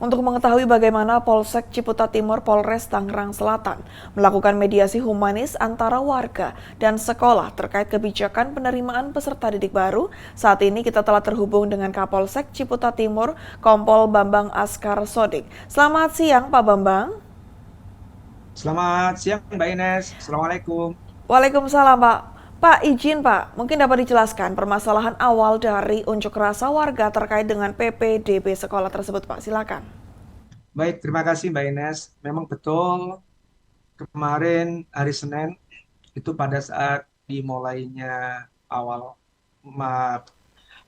Untuk mengetahui bagaimana Polsek Ciputa Timur Polres Tangerang Selatan melakukan mediasi humanis antara warga dan sekolah terkait kebijakan penerimaan peserta didik baru, saat ini kita telah terhubung dengan Kapolsek Ciputa Timur, Kompol Bambang Askar Sodik. Selamat siang, Pak Bambang. Selamat siang Mbak Ines, Assalamualaikum. Waalaikumsalam, Pak. Pak, izin Pak, mungkin dapat dijelaskan permasalahan awal dari unjuk rasa warga terkait dengan PPDB sekolah tersebut, Pak. Silakan. Baik, terima kasih Mbak Ines. Memang betul kemarin hari Senin itu pada saat dimulainya awal ma-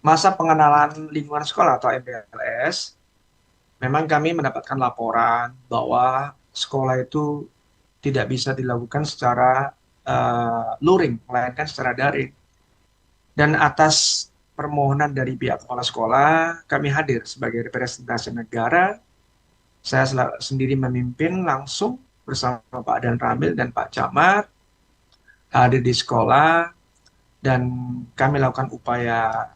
masa pengenalan lingkungan sekolah atau MPLS, memang kami mendapatkan laporan bahwa sekolah itu tidak bisa dilakukan secara luring, melainkan secara daring. Dan atas permohonan dari pihak kepala sekolah, kami hadir sebagai representasi negara. Saya sendiri memimpin langsung bersama Pak Dan Ramil dan Pak Camat hadir di sekolah dan kami lakukan upaya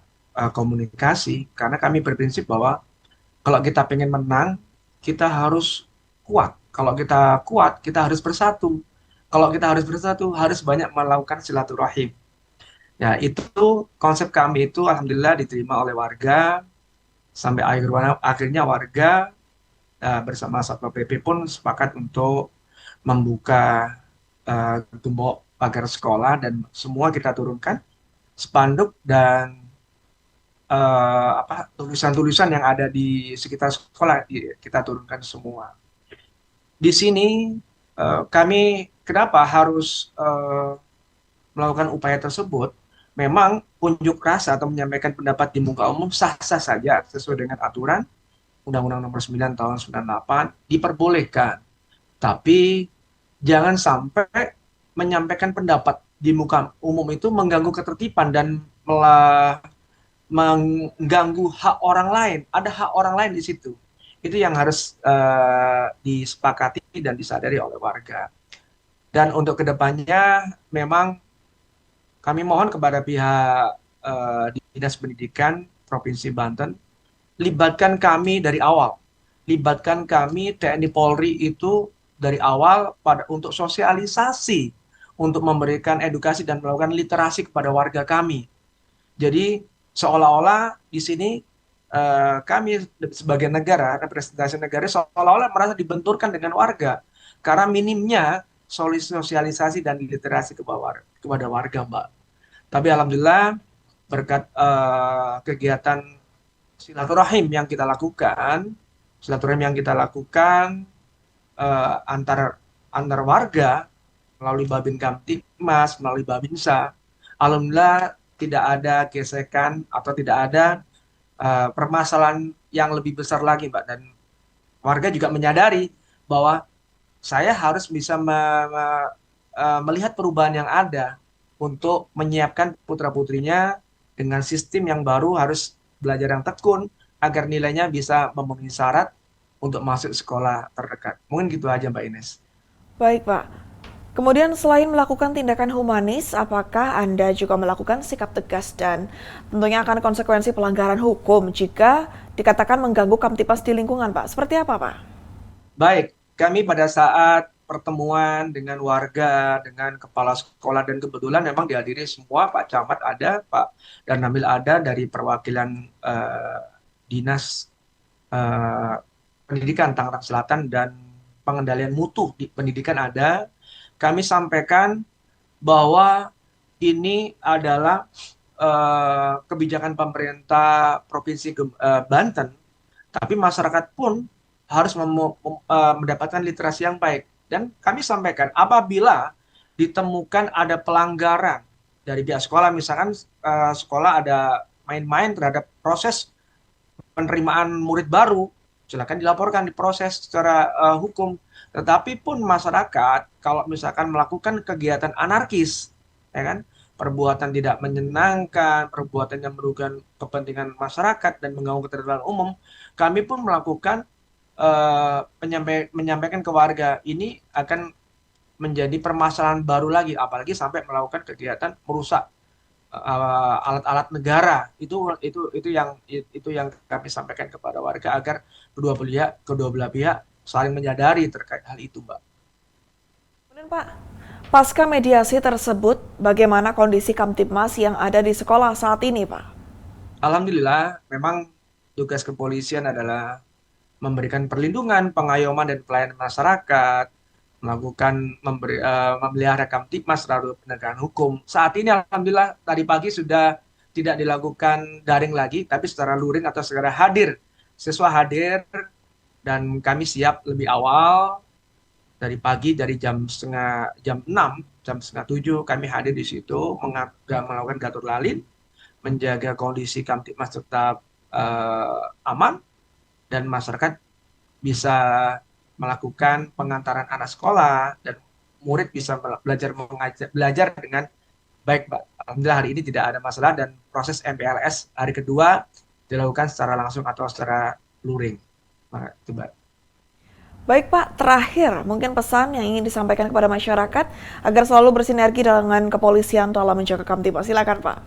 komunikasi karena kami berprinsip bahwa kalau kita pengen menang, kita harus kuat. Kalau kita kuat, kita harus bersatu. Kalau kita harus bersatu, harus banyak melakukan silaturahim. Ya, itu konsep kami itu alhamdulillah diterima oleh warga sampai akhirnya warga bersama Satpol PP pun sepakat untuk membuka gembok pagar sekolah dan semua kita turunkan spanduk dan tulisan-tulisan yang ada di sekitar sekolah kita turunkan semua. Di sini kami kenapa harus melakukan upaya tersebut? Memang unjuk rasa atau menyampaikan pendapat di muka umum sah-sah saja sesuai dengan aturan Undang-Undang Nomor 9 Tahun 98 diperbolehkan. Tapi jangan sampai menyampaikan pendapat di muka umum itu mengganggu ketertiban dan mengganggu hak orang lain. Ada hak orang lain di situ. Itu yang harus disepakati dan disadari oleh warga. Dan untuk kedepannya memang kami mohon kepada pihak Dinas Pendidikan Provinsi Banten libatkan kami dari awal. Libatkan kami TNI Polri itu dari awal untuk sosialisasi, untuk memberikan edukasi dan melakukan literasi kepada warga kami. Jadi seolah-olah di sini kami sebagai negara, representasi negara seolah-olah merasa dibenturkan dengan warga karena minimnya sosialisasi dan literasi kepada warga, Mbak. Tapi alhamdulillah berkat kegiatan silaturahim yang kita lakukan antar antar warga melalui Babin Kamtibmas, melalui Babinsa, alhamdulillah tidak ada gesekan atau tidak ada permasalahan yang lebih besar lagi, Mbak. Dan warga juga menyadari bahwa saya harus bisa melihat perubahan yang ada untuk menyiapkan putra-putrinya dengan sistem yang baru harus belajar yang tekun agar nilainya bisa memenuhi syarat untuk masuk sekolah terdekat. Mungkin gitu aja Mbak Ines. Baik, Pak. Kemudian selain melakukan tindakan humanis, apakah Anda juga melakukan sikap tegas dan tentunya akan konsekuensi pelanggaran hukum jika dikatakan mengganggu Kamtipas di lingkungan, Pak? Seperti apa, Pak? Baik, kami pada saat pertemuan dengan warga, dengan kepala sekolah dan kebetulan memang dihadiri semua, Pak Camat ada, Pak dan Namil ada dari perwakilan Dinas eh, Pendidikan Tangerang Selatan dan pengendalian mutu di pendidikan ada. Kami sampaikan bahwa ini adalah kebijakan pemerintah Provinsi Banten, tapi masyarakat pun harus mendapatkan literasi yang baik. Dan kami sampaikan apabila ditemukan ada pelanggaran dari pihak sekolah, misalkan sekolah ada main-main terhadap proses penerimaan murid baru, silakan dilaporkan, diproses secara hukum. Tetapi pun masyarakat kalau misalkan melakukan kegiatan anarkis, ya kan, perbuatan tidak menyenangkan, perbuatan yang merugikan kepentingan masyarakat dan mengganggu ketertiban umum, kami pun melakukan menyampaikan ke warga ini akan menjadi permasalahan baru lagi, apalagi sampai melakukan kegiatan merusak alat-alat negara. Itu yang kami sampaikan kepada warga agar kedua belah pihak saling menyadari terkait hal itu, Mbak. Kemudian Pak, pasca mediasi tersebut, bagaimana kondisi Kamtibmas yang ada di sekolah saat ini Pak? Alhamdulillah, memang tugas kepolisian adalah memberikan perlindungan, pengayoman dan pelayanan masyarakat, memelihara Kamtibmas terhadap penegakan hukum. Saat ini alhamdulillah tadi pagi sudah tidak dilakukan daring lagi, tapi secara luring atau secara hadir. Siswa hadir dan kami siap lebih awal dari pagi, dari jam 6, jam setengah 7 kami hadir di situ melakukan gatur lalin, menjaga kondisi Kamtibmas tetap aman dan masyarakat bisa melakukan pengantaran anak sekolah dan murid bisa belajar dengan baik, Mbak. Alhamdulillah hari ini tidak ada masalah dan proses MPLS hari kedua dilakukan secara langsung atau secara luring. Itu, Mbak. Baik Pak, terakhir mungkin pesan yang ingin disampaikan kepada masyarakat agar selalu bersinergi dengan kepolisian dalam menjaga Kamtibmas. Silakan Pak.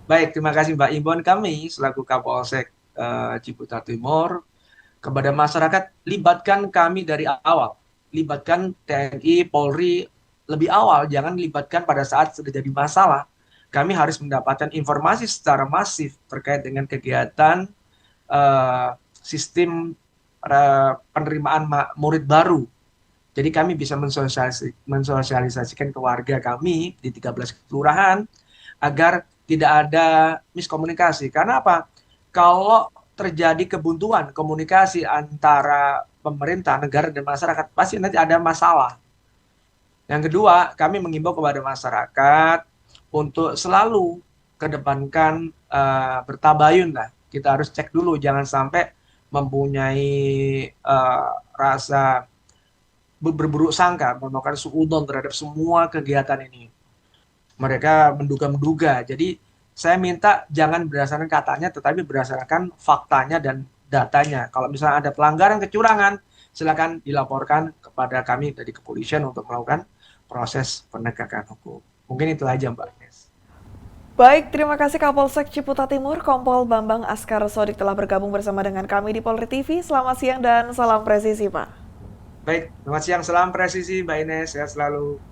Baik, terima kasih Mbak. Imbauan kami selaku Kapolsek Ciputat Timur kepada masyarakat, libatkan kami dari awal. Libatkan TNI, Polri lebih awal, jangan libatkan pada saat sudah jadi masalah. Kami harus mendapatkan informasi secara masif terkait dengan kegiatan sistem penerimaan murid baru. Jadi kami bisa mensosialisasikan ke warga kami di 13 kelurahan agar tidak ada miskomunikasi. Karena apa? Kalau terjadi kebuntuan komunikasi antara pemerintah, negara, dan masyarakat, pasti nanti ada masalah. Yang kedua, kami mengimbau kepada masyarakat untuk selalu kedepankan bertabayun lah. Kita harus cek dulu, jangan sampai mempunyai rasa berburuk sangka, melakukan suudzon terhadap semua kegiatan ini. Mereka menduga-menduga. Jadi saya minta jangan berdasarkan katanya, tetapi berdasarkan faktanya dan datanya. Kalau misalnya ada pelanggaran kecurangan, silakan dilaporkan kepada kami dari kepolisian untuk melakukan proses penegakan hukum. Mungkin itu aja, Mbak Ines. Baik, terima kasih Kapolsek Ciputat Timur, Kompol Bambang Askar Sodik telah bergabung bersama dengan kami di Polri TV. Selamat siang dan salam presisi, Pak. Baik, selamat siang, salam presisi, Mbak Ines, sehat selalu.